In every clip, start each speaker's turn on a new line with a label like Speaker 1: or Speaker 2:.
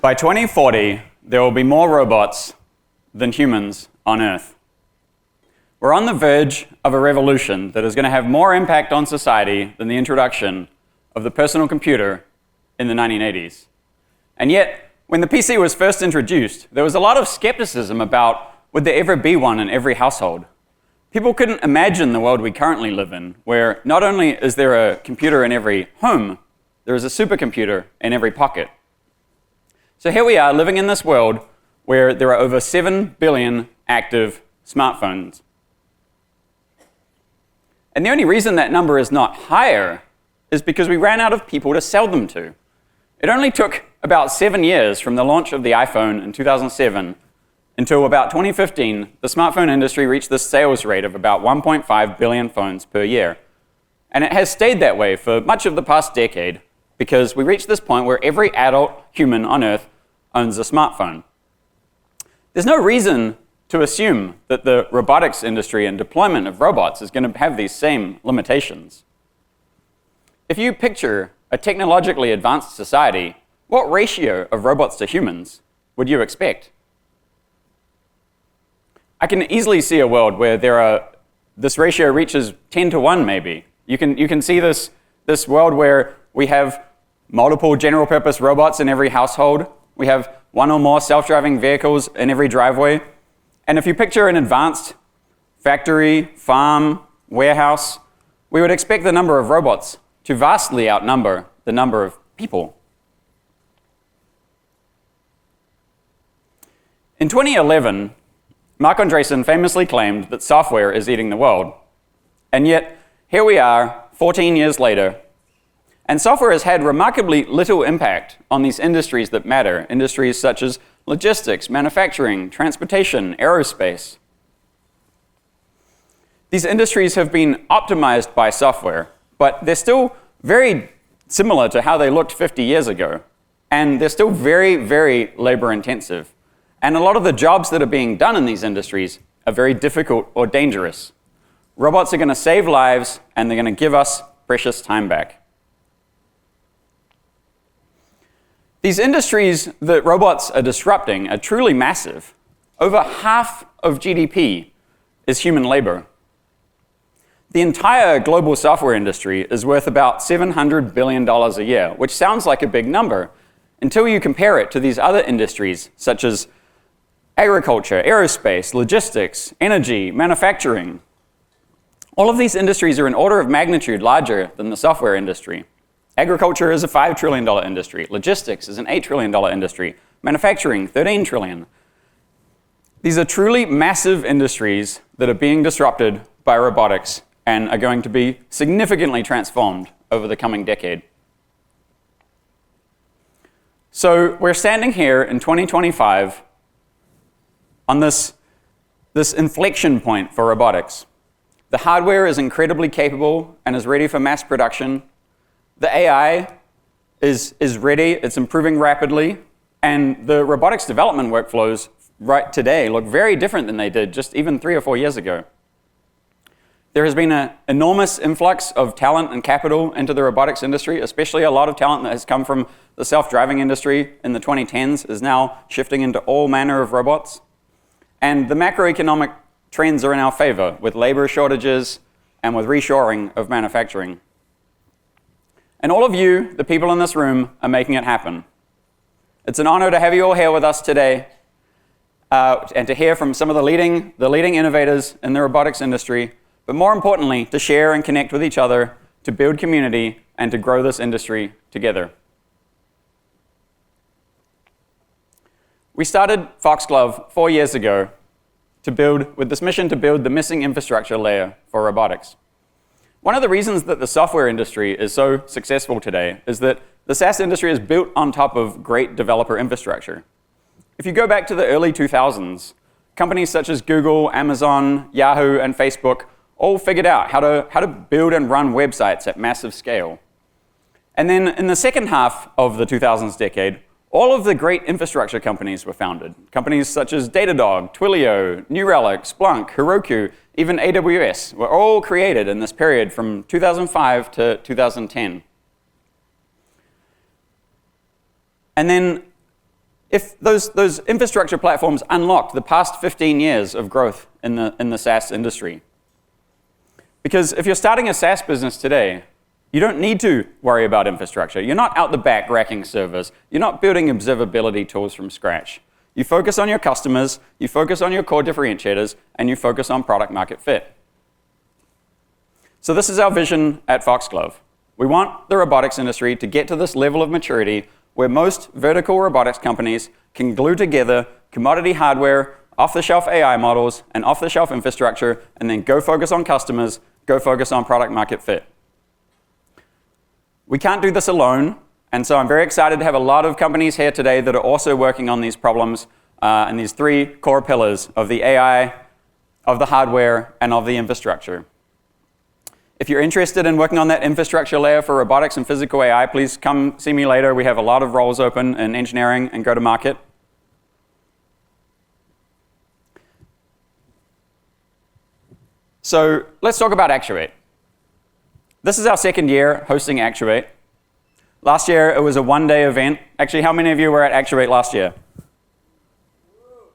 Speaker 1: By 2040, there will be more robots than humans on Earth. We're on the verge of a revolution that is going to have more impact on society than the introduction of the personal computer in the 1980s. And yet, when the PC was first introduced, there was a lot of skepticism about would there ever be one in every household. People couldn't imagine the world we currently live in, where not only is there a computer in every home, there is a supercomputer in every pocket. So here we are living in this world where there are over 7 billion active smartphones. And the only reason that number is not higher is because we ran out of people to sell them to. It only took about 7 years from the launch of the iPhone in 2007 until about 2015, the smartphone industry reached this sales rate of about 1.5 billion phones per year. And it has stayed that way for much of the past decade because we reached this point where every adult human on Earth owns a smartphone. There's no reason to assume that the robotics industry and deployment of robots is going to have these same limitations. If you picture a technologically advanced society, what ratio of robots to humans would you expect? I can easily see a world where this ratio reaches 10 to 1 maybe. You can see this world where we have multiple general purpose robots in every household. We have one or more self-driving vehicles in every driveway. And if you picture an advanced factory, farm, warehouse, we would expect the number of robots to vastly outnumber the number of people. In 2011, Marc Andreessen famously claimed that software is eating the world. And yet, here we are, 14 years later, and software has had remarkably little impact on these industries that matter, industries such as logistics, manufacturing, transportation, aerospace. These industries have been optimized by software, but they're still very similar to how they looked 50 years ago. And they're still very, very labor intensive. And a lot of the jobs that are being done in these industries are very difficult or dangerous. Robots are going to save lives, and they're going to give us precious time back. These industries that robots are disrupting are truly massive. Over half of GDP is human labor. The entire global software industry is worth about $700 billion a year, which sounds like a big number, until you compare it to these other industries, such as agriculture, aerospace, logistics, energy, manufacturing. All of these industries are an order of magnitude larger than the software industry. Agriculture is a $5 trillion industry. Logistics is an $8 trillion industry. Manufacturing, $13 trillion. These are truly massive industries that are being disrupted by robotics and are going to be significantly transformed over the coming decade. So we're standing here in 2025 on this inflection point for robotics. The hardware is incredibly capable and is ready for mass production. The AI is ready, it's improving rapidly, and the robotics development workflows right today look very different than they did just even 3 or 4 years ago. There has been an enormous influx of talent and capital into the robotics industry, especially a lot of talent that has come from the self-driving industry in the 2010s is now shifting into all manner of robots. And the macroeconomic trends are in our favor, with labor shortages and with reshoring of manufacturing. And all of you, the people in this room, are making it happen. It's an honor to have you all here with us today and to hear from some of the leading innovators in the robotics industry, but more importantly, to share and connect with each other, to build community, and to grow this industry together. We started Foxglove 4 years ago with this mission to build the missing infrastructure layer for robotics. One of the reasons that the software industry is so successful today is that the SaaS industry is built on top of great developer infrastructure. If you go back to the early 2000s, companies such as Google, Amazon, Yahoo, and Facebook all figured out how to build and run websites at massive scale. And then in the second half of the 2000s decade, all of the great infrastructure companies were founded. Companies such as Datadog, Twilio, New Relic, Splunk, Heroku, even AWS were all created in this period from 2005 to 2010. And then if those infrastructure platforms unlocked the past 15 years of growth in the SaaS industry. Because if you're starting a SaaS business today, you don't need to worry about infrastructure. You're not out the back racking servers. You're not building observability tools from scratch. You focus on your customers, you focus on your core differentiators, and you focus on product market fit. So this is our vision at Foxglove. We want the robotics industry to get to this level of maturity where most vertical robotics companies can glue together commodity hardware, off-the-shelf AI models, and off-the-shelf infrastructure, and then go focus on customers, go focus on product market fit. We can't do this alone, and so I'm very excited to have a lot of companies here today that are also working on these problems and these three core pillars of the AI, of the hardware, and of the infrastructure. If you're interested in working on that infrastructure layer for robotics and physical AI, please come see me later. We have a lot of roles open in engineering and go-to-market. So let's talk about Actuate. This is our second year hosting Actuate. Last year, it was a one-day event. Actually, how many of you were at Actuate last year?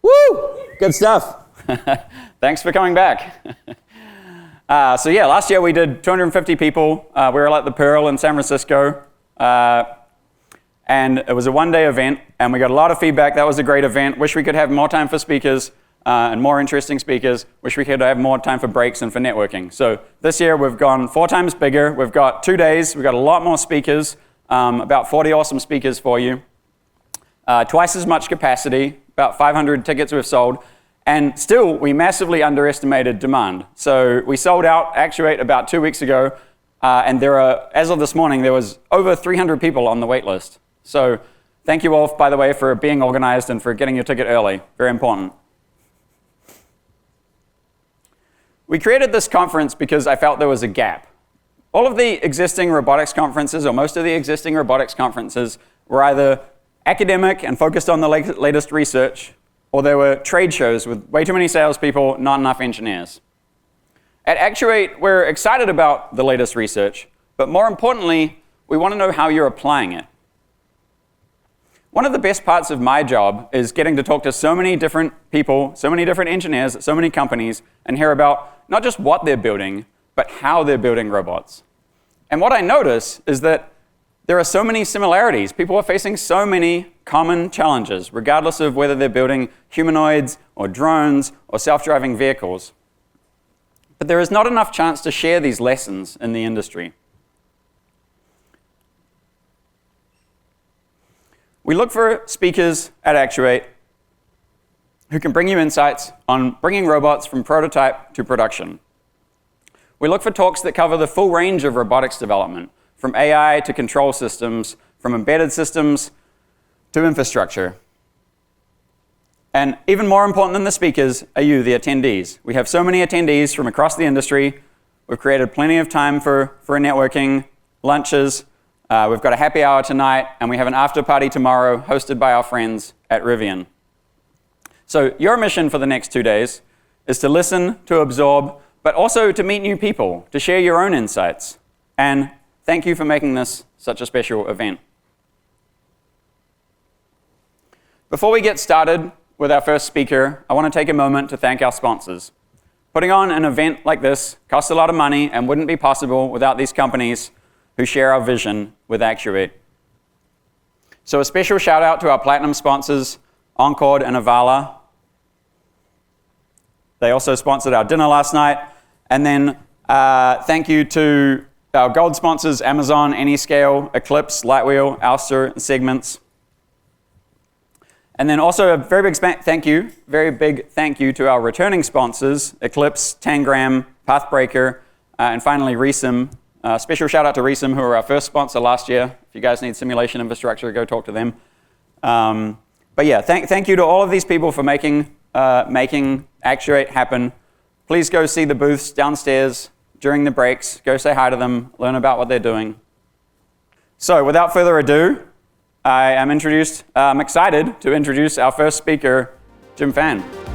Speaker 1: Woo! Good stuff. Thanks for coming back. So yeah, last year we did 250 people. We were at the Pearl in San Francisco. And it was a one-day event, and we got a lot of feedback. That was a great event. Wish we could have more time for speakers and more interesting speakers. Wish we could have more time for breaks and for networking. So this year we've gone 4 times bigger. We've got 2 days. We've got a lot more speakers, about 40 awesome speakers for you. Twice as much capacity, about 500 tickets we've sold. And still, we massively underestimated demand. So we sold out Actuate about 2 weeks ago, and as of this morning, there was over 300 people on the wait list. So thank you all, by the way, for being organized and for getting your ticket early. Very important. We created this conference because I felt there was a gap. All of the existing robotics conferences, or most of the existing robotics conferences, were either academic and focused on the latest research, or there were trade shows with way too many salespeople, not enough engineers. At Actuate, we're excited about the latest research, but more importantly, we want to know how you're applying it. One of the best parts of my job is getting to talk to so many different people, so many different engineers at so many companies, and hear about not just what they're building, but how they're building robots. And what I notice is that there are so many similarities. People are facing so many common challenges, regardless of whether they're building humanoids or drones or self-driving vehicles. But there is not enough chance to share these lessons in the industry. We look for speakers at Actuate who can bring you insights on bringing robots from prototype to production. We look for talks that cover the full range of robotics development, from AI to control systems, from embedded systems to infrastructure. And even more important than the speakers are you, the attendees. We have so many attendees from across the industry. We've created plenty of time for networking, lunches. We've got a happy hour tonight, and we have an after party tomorrow hosted by our friends at Rivian. So your mission for the next 2 days is to listen, to absorb, but also to meet new people, to share your own insights. And thank you for making this such a special event. Before we get started with our first speaker, I want to take a moment to thank our sponsors. Putting on an event like this costs a lot of money and wouldn't be possible without these companies who share our vision with Actuate. So a special shout out to our platinum sponsors, Encore and Avala. They also sponsored our dinner last night. And then thank you to our gold sponsors, Amazon, Anyscale, Eclipse, Lightwheel, Ouster, and Segments. And then also a very big thank you to our returning sponsors, Eclipse, Tangram, Pathbreaker, and finally Resim. Special shout out to Resim, who were our first sponsor last year. If you guys need simulation infrastructure, go talk to them. But yeah, thank you to all of these people for making Actuate happen. Please go see the booths downstairs during the breaks. Go say hi to them, learn about what they're doing. So without further ado, I'm excited to introduce our first speaker, Jim Fan.